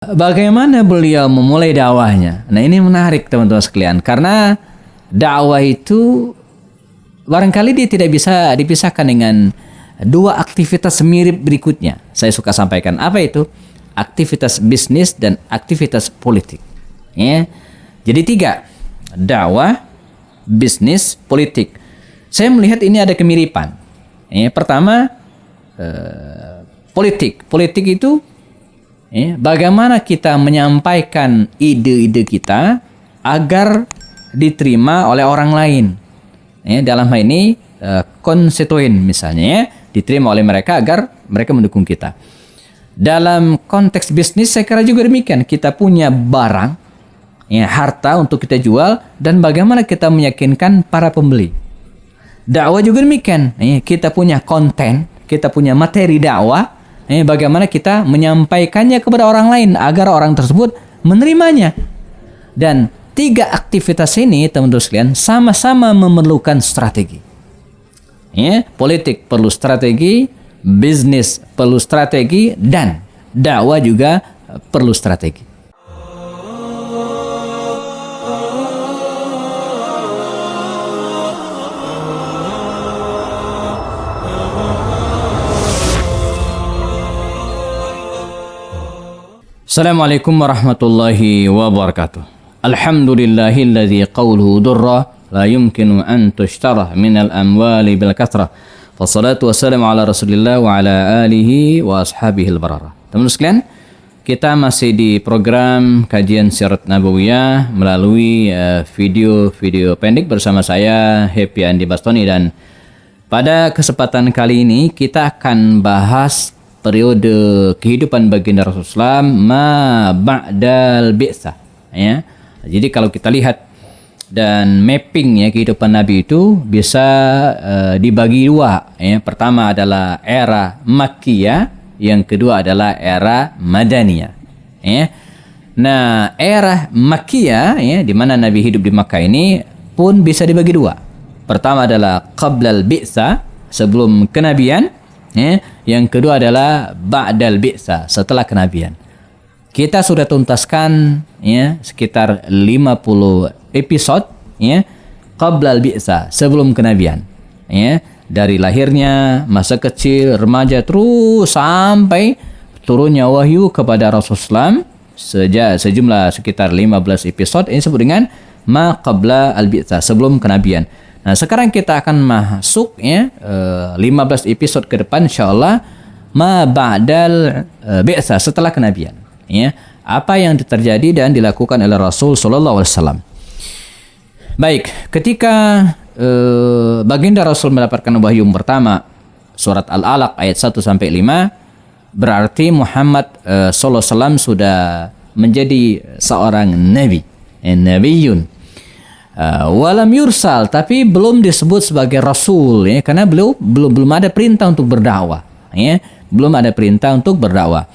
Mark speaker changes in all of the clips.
Speaker 1: Bagaimana beliau memulai dakwahnya? Nah, ini menarik teman-teman sekalian, karena dakwah itu barangkali dia tidak bisa dipisahkan dengan dua aktivitas mirip berikutnya. Saya suka sampaikan apa itu? Aktivitas bisnis dan aktivitas politik. Ya. Jadi tiga, dakwah, bisnis, politik. Saya melihat ini ada kemiripan. Ya, pertama, politik. Politik itu bagaimana kita menyampaikan ide-ide kita agar diterima oleh orang lain. Dalam hal ini konstituen misalnya, diterima oleh mereka agar mereka mendukung kita. Dalam konteks bisnis saya kira juga demikian. Kita punya barang, harta untuk kita jual, dan bagaimana kita meyakinkan para pembeli. Dakwah juga demikian. Kita punya konten, kita punya materi dakwah, bagaimana kita menyampaikannya kepada orang lain agar orang tersebut menerimanya. Dan tiga aktivitas ini teman-teman sekalian sama-sama memerlukan strategi. Politik perlu strategi, bisnis perlu strategi, dan dakwah juga perlu strategi. Assalamualaikum warahmatullahi wabarakatuh. Alhamdulillahilladzi qawluhu durra la yumkinu an tushtara minal amwali bil kathrah. Wassalatu wassalamu ala Rasulillah wa ala alihi wa ashabihil bararah. Teman-teman sekalian, kita masih di program kajian Sirat Nabawiyah melalui video-video pendek bersama saya Happy Andi Bastoni, dan pada kesempatan kali ini kita akan bahas periode kehidupan baginda Rasulullah ma ba'dal bi'tsah. Jadi kalau kita lihat dan mapping kehidupan Nabi itu bisa dibagi dua. Pertama adalah era Makkiyah, yang kedua adalah era Madaniyah. Nah, era Makkiyah di mana Nabi hidup di Makkah ini pun bisa dibagi dua. Pertama adalah qablal bi'tsah, sebelum kenabian. Yang kedua adalah ba'dal bi'tsah, setelah kenabian. Kita sudah tuntaskan sekitar 50 episode qablal bi'tsah, sebelum kenabian. Dari lahirnya, masa kecil, remaja, terus sampai turunnya wahyu kepada Rasulullah sejumlah sekitar 15 episode. Ini disebut dengan ma qabla al bi'tsah, sebelum kenabian. Nah, sekarang kita akan masuk 15 episode ke depan insyaallah ma ba'dal bi'tsah, setelah kenabian. Apa yang terjadi dan dilakukan oleh Rasul sallallahu alaihi wasallam. Baik, ketika baginda Rasul mendapatkan wahyu pertama, surat Al-Alaq ayat 1 sampai 5, berarti Muhammad sallallahu alaihi wasallam sudah menjadi seorang nabi, nabiyun. Walam yursal, tapi belum disebut sebagai rasul, karena belum ada perintah untuk berdakwah, belum ada perintah untuk berdakwah.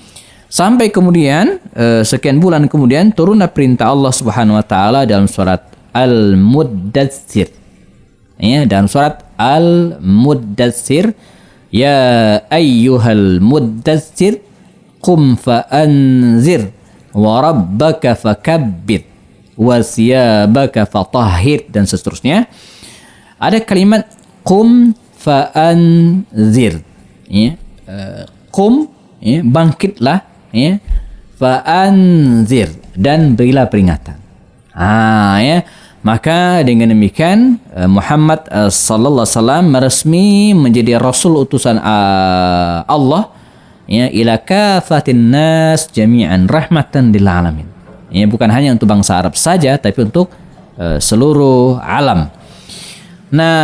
Speaker 1: Sampai kemudian sekian bulan kemudian turunlah perintah Allah Subhanahu wa taala dalam surat Al-Muddatsir. Dalam surat Al-Muddatsir, ya ayyuhal muddatsir qum fa'anzir wa rabbaka fakabbir wasiyabaka fatahhir, dan seterusnya. Ada kalimat qum fa'anzir, qum, bangkitlah, fa'anzir, dan berilah peringatan. Maka dengan demikian Muhammad sallallahu alaihi wasallam resmi menjadi rasul utusan Allah ila kafatin nas jami'an rahmatan lil alamin. Bukan hanya untuk bangsa Arab saja, tapi untuk seluruh alam. Nah,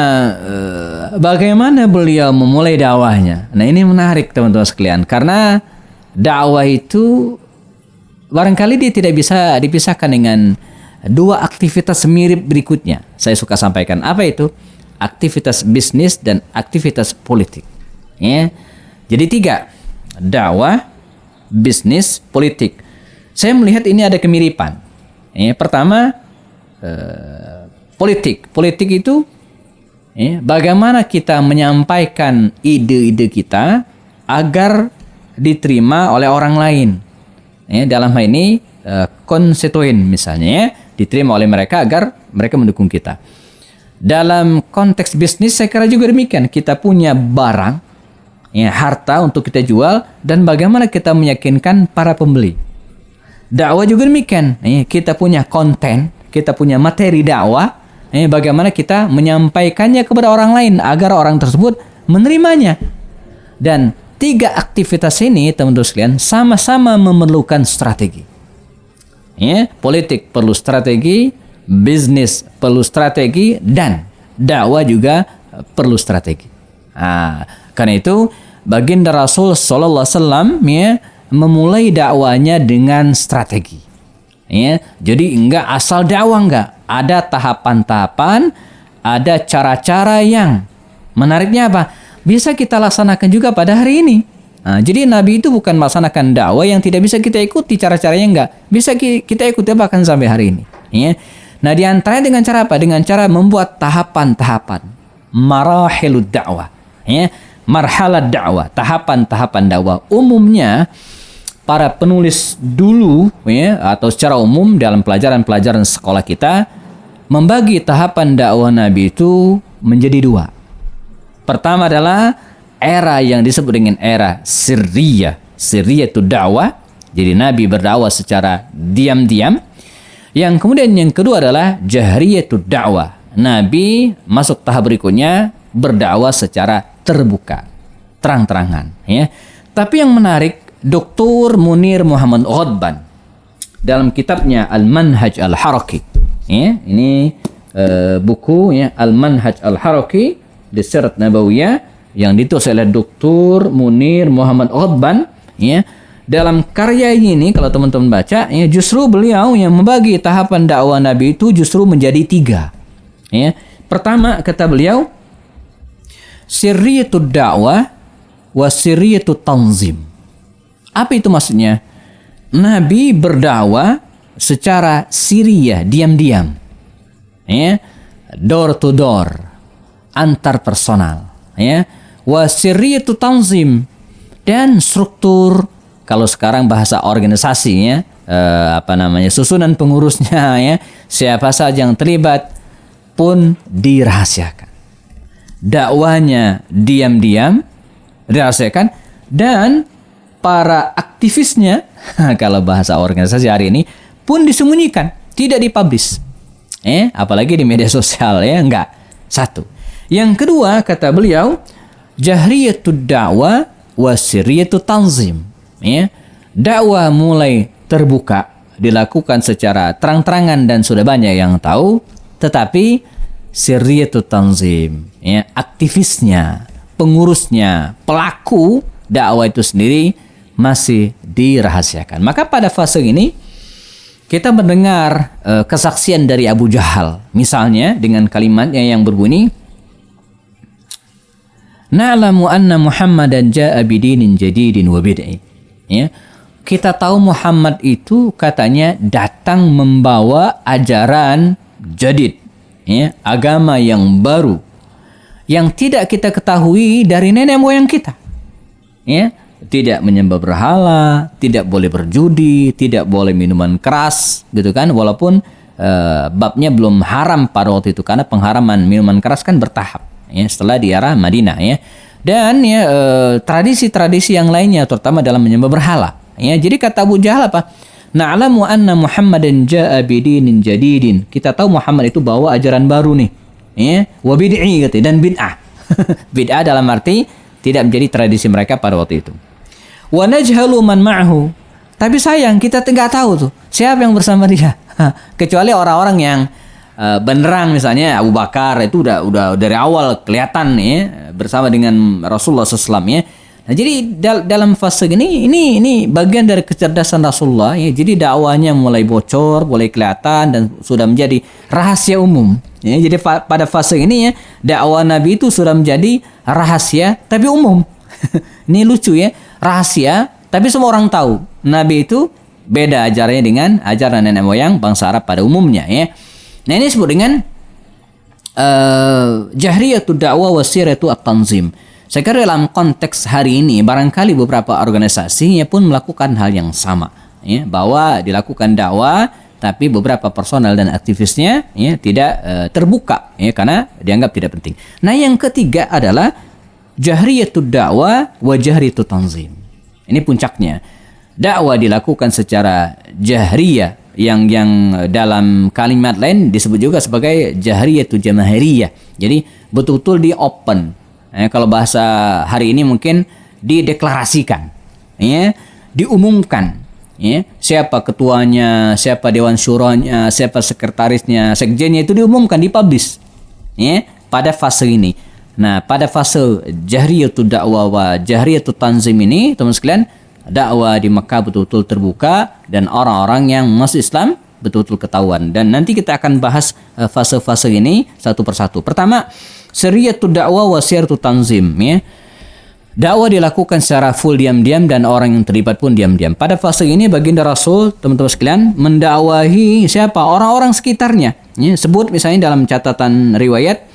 Speaker 1: bagaimana beliau memulai dakwahnya? Nah, ini menarik teman-teman sekalian, karena dakwah itu barangkali dia tidak bisa dipisahkan dengan dua aktivitas mirip berikutnya. Saya suka sampaikan apa itu? Aktivitas bisnis dan aktivitas politik. Jadi tiga, dakwah, bisnis, politik. Saya melihat ini ada kemiripan. Pertama, politik. Politik itu bagaimana kita menyampaikan ide-ide kita agar diterima oleh orang lain. ya, dalam hal ini konstituen misalnya ya, diterima oleh mereka agar mereka mendukung kita. Dalam konteks bisnis saya kira juga demikian. Kita punya barang, ya, harta untuk kita jual, dan bagaimana kita meyakinkan para pembeli. Dakwah juga demikian. Ya, kita punya konten, kita punya materi dakwah, ya, bagaimana kita menyampaikannya kepada orang lain agar orang tersebut menerimanya. Dan 3 aktivitas ini teman-teman sekalian sama-sama memerlukan strategi. Ya, politik perlu strategi, bisnis perlu strategi, dan dakwah juga perlu strategi. Karena itu baginda Rasul Sallallahu Alaihi Wasallam ya, memulai dakwanya dengan strategi. Ya, jadi enggak asal dakwah, enggak. Ada tahapan-tahapan, ada cara-cara yang menariknya apa? Bisa kita laksanakan juga pada hari ini. Jadi Nabi itu bukan melaksanakan dakwah yang tidak bisa kita ikuti cara-caranya, enggak. Bisa kita ikuti bahkan sampai hari ini. Ya. Nah, di antaranya dengan cara apa? Dengan cara membuat tahapan-tahapan. Marahilud dakwah. Ya. Marhalah dakwah. Tahapan-tahapan dakwah. Umumnya, para penulis dulu, ya, atau secara umum dalam pelajaran-pelajaran sekolah kita, membagi tahapan dakwah Nabi itu menjadi 2. Pertama adalah era yang disebut dengan era sirriyah. Sirriyah itu dakwah. Jadi Nabi berdakwah secara diam-diam. Yang kemudian yang kedua adalah jahriyah itu dakwah. Nabi masuk tahap berikutnya berdakwah secara terbuka, terang-terangan. Ya. Tapi yang menarik, Dr. Munir Muhammad Ghadban dalam kitabnya Al-Manhaj Al-Haraki. Ya, ini buku ya, Al-Manhaj Al-Haraki di Sirat Nabawiyah yang ditulis oleh Dr. Munir Muhammad Ghadban, ya. Dalam karya ini kalau teman-teman baca, ya, justru beliau yang membagi tahapan dakwah Nabi itu justru menjadi 3. Ya. Pertama kata beliau, sirriyatud dakwah wa sirriyatut tanzim. Apa itu maksudnya? Nabi berdakwah secara sirriyah, diam-diam. Ya. Door to door, antar personal, ya. Wa sirriyatu tanzim, dan struktur, kalau sekarang bahasa organisasinya susunan pengurusnya, ya, siapa saja yang terlibat pun dirahasiakan. Dakwanya diam-diam, dirahasiakan, dan para aktivisnya kalau bahasa organisasi hari ini pun disembunyikan, tidak dipublish. Apalagi di media sosial, ya, enggak. 1. Yang kedua kata beliau, jahriyatud dakwah wa sirriyatut tanzim. Ya. Dakwah mulai terbuka, dilakukan secara terang-terangan dan sudah banyak yang tahu, tetapi sirriyatut tanzim, ya, aktivisnya, pengurusnya, pelaku dakwah itu sendiri masih dirahasiakan. Maka pada fase ini kita mendengar kesaksian dari Abu Jahal, misalnya dengan kalimatnya yang berbunyi, na'lamu anna Muhammadan ja'a bidinin jadidin wa bid'i. Ya. Kita tahu Muhammad itu katanya datang membawa ajaran jadid, ya, agama yang baru yang tidak kita ketahui dari nenek moyang kita. Ya, tidak menyembah berhala, tidak boleh berjudi, tidak boleh minuman keras, gitu kan, walaupun babnya belum haram pada waktu itu karena pengharaman minuman keras kan bertahap. Ya, setelah di arah Madinah, ya, dan ya tradisi-tradisi yang lainnya terutama dalam menyembah berhala, ya. Jadi kata Abu Jahal apa? Na'lamu anna Muhammadan ja'a bidinin jadidin. Kita tahu Muhammad itu bawa ajaran baru nih, ya, wa bid'i gitu, dan bid'ah. Bid'ah dalam arti tidak menjadi tradisi mereka pada waktu itu. Wa najhalu man ma'ahu. Tapi sayang kita enggak tahu tuh siapa yang bersama dia. Kecuali orang-orang yang beneran, misalnya Abu Bakar itu udah dari awal kelihatan, ya, bersama dengan Rasulullah SAW, ya. Nah, jadi dalam fase ini bagian dari kecerdasan Rasulullah, ya. Jadi dakwahnya mulai bocor, mulai kelihatan dan sudah menjadi rahasia umum, ya. Jadi pada fase ini, ya, dakwah Nabi itu sudah menjadi rahasia tapi umum. Ini lucu, ya, rahasia tapi semua orang tahu. Nabi itu beda ajarannya dengan ajaran nenek moyang bangsa Arab pada umumnya, ya. Nah, ini disebut dengan jahriyatud dakwah wa sirriyatu at-tanzim. Saya kira dalam konteks hari ini barangkali beberapa organisasinya pun melakukan hal yang sama. ya, bahwa dilakukan dakwah tapi beberapa personal dan aktivisnya ya tidak terbuka ya karena dianggap tidak penting. Nah, yang ketiga adalah jahriyatud dakwah wa jahriyatut tanzim. Ini puncaknya. Dakwah dilakukan secara jahriyah yang dalam kalimat lain disebut juga sebagai jahriyatu jamaahiriyah. Jadi betul-betul di open. Kalau bahasa hari ini mungkin dideklarasikan, ya, diumumkan, ya, siapa ketuanya, siapa dewan syuranya, siapa sekretarisnya, sekjennya itu diumumkan, dipublish, ya, pada fase ini. Nah, pada fase jahriyatu dakwah wa jahriyatu tanzim ini, teman sekalian, dakwah di Mekah betul-betul terbuka dan orang-orang yang masuk Islam betul-betul ketahuan. Dan nanti kita akan bahas fase-fase ini satu persatu. Pertama, sirriyatud dakwah wa sirriyatut tanzim, ya. Dakwah dilakukan secara full diam-diam dan orang yang terlibat pun diam-diam. Pada fase ini baginda Rasul, teman-teman sekalian, mendakwahi siapa? Orang-orang sekitarnya. Ya, sebut misalnya dalam catatan riwayat,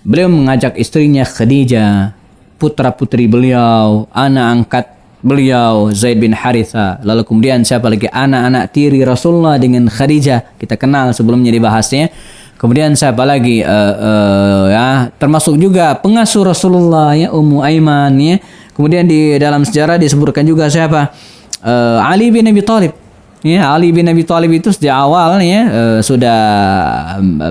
Speaker 1: beliau mengajak istrinya Khadijah, putra-putri beliau, anak angkat beliau Zaid bin Haritha, lalu kemudian siapa lagi, anak-anak tiri Rasulullah dengan Khadijah, kita kenal sebelumnya dibahasnya. Kemudian siapa lagi, ya, termasuk juga pengasuh Rasulullah, ya, Ummu Aiman, ya. Kemudian di dalam sejarah disebutkan juga siapa, Ali bin Abi Thalib, ya. Ali bin Abi Thalib itu sejak awal, ya, sudah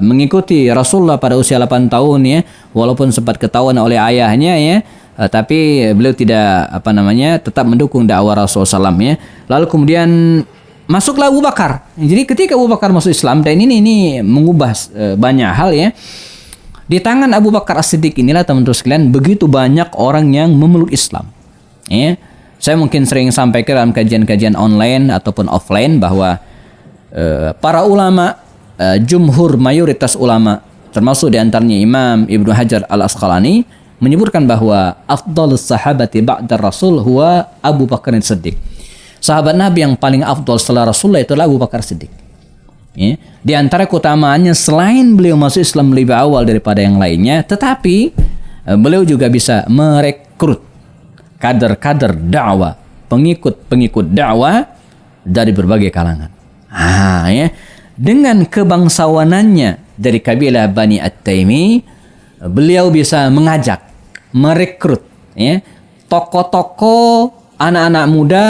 Speaker 1: mengikuti Rasulullah pada usia 8 tahun, ya, walaupun sempat ketahuan oleh ayahnya, ya. Tapi beliau tidak tetap mendukung dakwah Rasulullah SAW, ya. Lalu kemudian masuklah Abu Bakar. Jadi ketika Abu Bakar masuk Islam, dan ini mengubah banyak hal, ya. Di tangan Abu Bakar As-Siddiq inilah teman-teman sekalian begitu banyak orang yang memeluk Islam, ya. Saya mungkin sering sampaikan dalam kajian-kajian online ataupun offline bahwa para ulama, jumhur mayoritas ulama, termasuk diantaranya Imam Ibnu Hajar Al-Asqalani, menyebutkan bahwa afdhalus sahabati ba'da Rasul huwa Abu Bakar As-Siddiq. Sahabat Nabi yang paling afdal setelah Rasulullah itulah Abu Bakar Siddiq. Ya. Di antara keutamaannya, selain beliau masuk Islam lebih awal daripada yang lainnya, tetapi beliau juga bisa merekrut kader-kader dakwah, pengikut-pengikut dakwah dari berbagai kalangan. Ya. Dengan kebangsawanannya dari kabilah Bani At-Taimi, beliau bisa mengajak, merekrut, ya, tokoh-tokoh anak-anak muda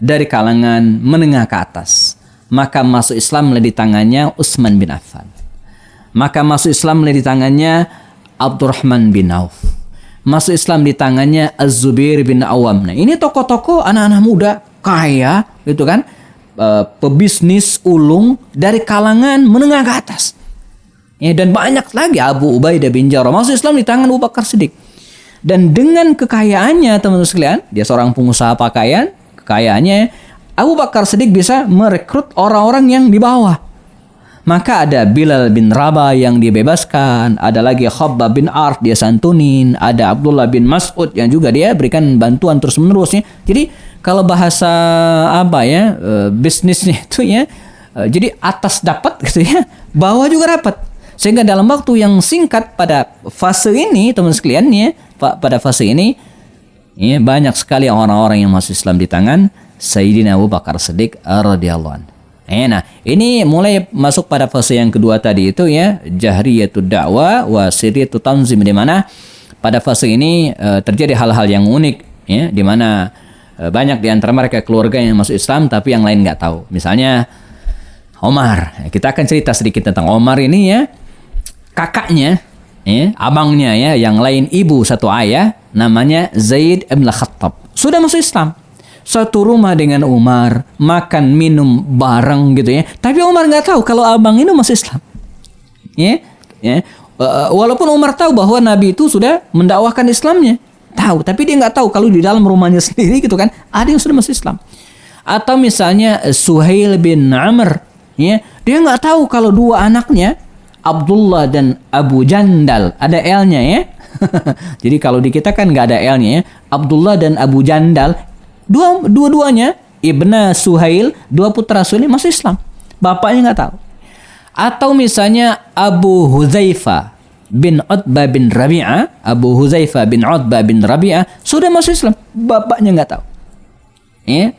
Speaker 1: dari kalangan menengah ke atas. Maka masuk Islam melalui tangannya Utsman bin Affan. Maka masuk Islam melalui tangannya Abdurrahman bin Auf. Masuk Islam di tangannya Az-Zubair bin Awam. Nah, ini tokoh-tokoh anak-anak muda kaya, gitu kan, pebisnis ulung dari kalangan menengah ke atas. Ya, dan banyak lagi, Abu Ubaidah bin Jarrah masuk Islam di tangan Abu Bakar Siddiq. Dan dengan kekayaannya, teman-teman sekalian, dia seorang pengusaha pakaian, kekayaannya, Abu Bakar Siddiq bisa merekrut orang-orang yang di bawah. Maka ada Bilal bin Rabah yang dibebaskan, ada lagi Khabbab bin Arth dia santunin, ada Abdullah bin Mas'ud yang juga dia berikan bantuan terus-menerusnya. Jadi kalau bahasa bisnisnya itu, ya, jadi atas dapat gitu, ya, bawah juga dapat. Sehingga dalam waktu yang singkat pada fase ini, teman sekalian, ya, pada fase ini, ya, banyak sekali orang-orang yang masuk Islam di tangan Sayyidina Abu Bakar Siddiq radhiyallahu anhu. Nah, ini mulai masuk pada fase yang kedua tadi itu, ya, jahriyatud dakwah wa sirriyatut tanzim, di mana pada fase ini terjadi hal-hal yang unik, ya, di mana banyak di antara mereka keluarga yang masuk Islam tapi yang lain nggak tahu. Misalnya Omar. Kita akan cerita sedikit tentang Omar ini, ya. Kakaknya, ya, abangnya, ya, yang lain ibu satu ayah, namanya Zaid bin Khattab, sudah masuk Islam. Satu rumah dengan Umar, makan minum bareng gitu, ya. Tapi Umar nggak tahu kalau abang ini masuk Islam. Ya. Walaupun Umar tahu bahwa Nabi itu sudah mendakwahkan Islamnya, tahu, tapi dia nggak tahu kalau di dalam rumahnya sendiri, gitu kan, ada yang sudah masuk Islam. Atau misalnya Suhail bin Amr, ya, dia nggak tahu kalau dua anaknya Abdullah dan Abu Jandal, ada L-nya, ya. Jadi kalau di kita kan nggak ada L-nya, ya. Abdullah dan Abu Jandal, dua-duanya Ibna Suhail, dua putra Suhail masuk Islam. Bapaknya nggak tahu. Atau misalnya Abu Hudzaifah bin Utbah bin Rabi'ah, Abu Hudzaifah bin Utbah bin Rabi'ah sudah masuk Islam, bapaknya nggak tahu. Ya.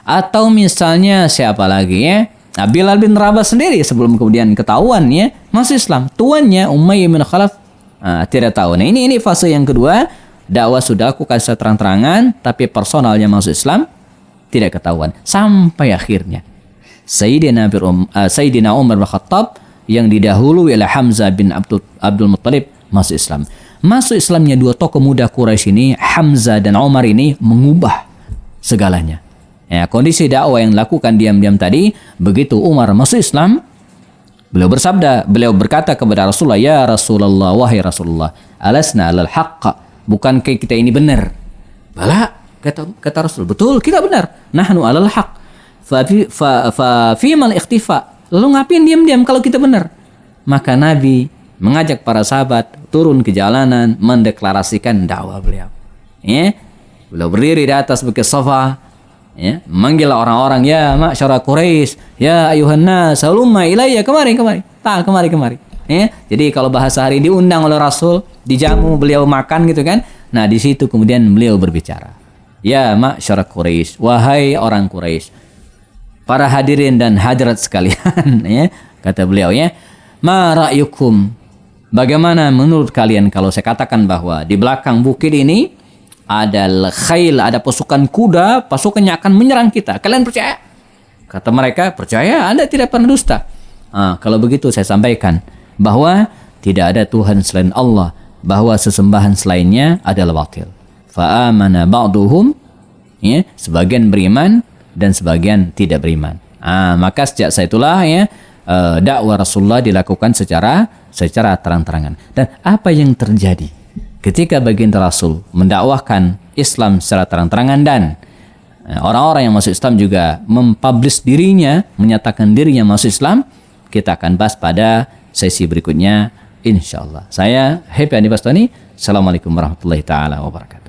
Speaker 1: Atau misalnya siapa lagi ya? Nah, Bilal bin Rabah sendiri sebelum kemudian ketahuan ya masuk Islam. Tuannya Umayyah bin Khalaf tidak tahu. Nah ini fase yang kedua. Dakwah sudah aku kasih terang-terangan, tapi personalnya masuk Islam tidak ketahuan. Sampai akhirnya Sayyidina Umar bin Khattab yang didahului oleh Hamzah bin Abdul Muttalib masuk Islam. Masuk Islamnya dua tokoh muda Quraisy ini, Hamzah dan Umar ini, mengubah segalanya. Ya, kondisi dakwah yang dilakukan diam-diam tadi, begitu Umar masuk Islam, beliau berkata kepada Rasulullah, ya Rasulullah, wahai Rasulullah, alasna alal haqqa, bukankah kita ini benar? Bala, kata Rasul, betul, kita benar. Nahnu alal haqq. Fa fimal ikhtifa. Lalu ngapain diam-diam kalau kita benar? Maka Nabi mengajak para sahabat turun ke jalanan mendeklarasikan dakwah beliau. Ya, beliau berdiri di atas bukit Safa, ya, memanggil orang-orang, ya ma'syara Quraisy, ya ayuhan nas, halumma ilayya, kemari. Ya, jadi kalau bahasa hari diundang oleh Rasul, dijamu, beliau makan gitu kan. Nah, di situ kemudian beliau berbicara. Ya ma'syara Quraisy, wahai orang Quraisy, para hadirin dan hadirat sekalian, ya, kata beliau, ya, ma ra'yukum, bagaimana menurut kalian kalau saya katakan bahwa di belakang bukit ini ada khail, ada pasukan kuda, pasukannya akan menyerang kita. Kalian percaya? Kata mereka, percaya, Anda tidak pernah dusta. Kalau begitu saya sampaikan bahwa tidak ada Tuhan selain Allah, bahwa sesembahan selainnya adalah batil. Fa'amana ba'duhum, ya, sebagian beriman dan sebagian tidak beriman. Maka sejak saat itulah ya dakwah Rasulullah dilakukan secara terang-terangan. Dan apa yang terjadi ketika baginda Rasul mendakwahkan Islam secara terang-terangan dan orang-orang yang masuk Islam juga mempublish dirinya, menyatakan dirinya masuk Islam, kita akan bahas pada sesi berikutnya insyaallah. Saya Happy Andi Bastoni. Assalamualaikum warahmatullahi taala wabarakatuh.